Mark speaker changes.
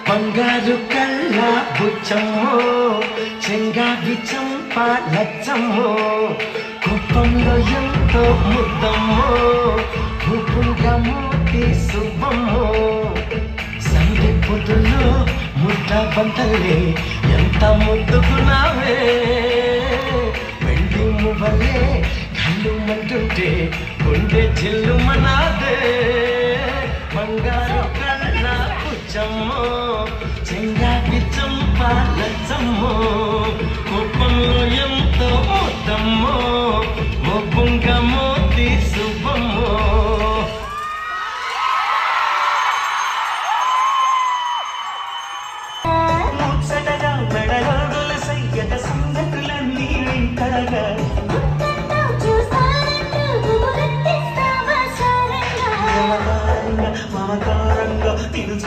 Speaker 1: బంగారు కళ్ళ బుచ్చమ్మో చెంగావి చంప లచ్చమ్మో కుప్పంలో ఎంతో ముద్దమ్మో భూపుగా మోతి సుబ్బమ్మో సంధి పొద్దుల్లో ముద్ద బంతల్లే ఎంత ముద్దుకున్నావే వెండి మువ్వలే కళ్ళు మంటుంటే గుండె చిల్లు మనాదే బంగారు కళ్ళ పుచ్చమ్మో చెంగాకి చంప లచ్చమ్మో కోపంలో ఎంతో ముద్దమ్మో మొబ్బుంగా మోతి సుబ్బమ్మో ముచ్చటగా మెడలో గొలుసయ్యట సంగతులన్నీ వింటగా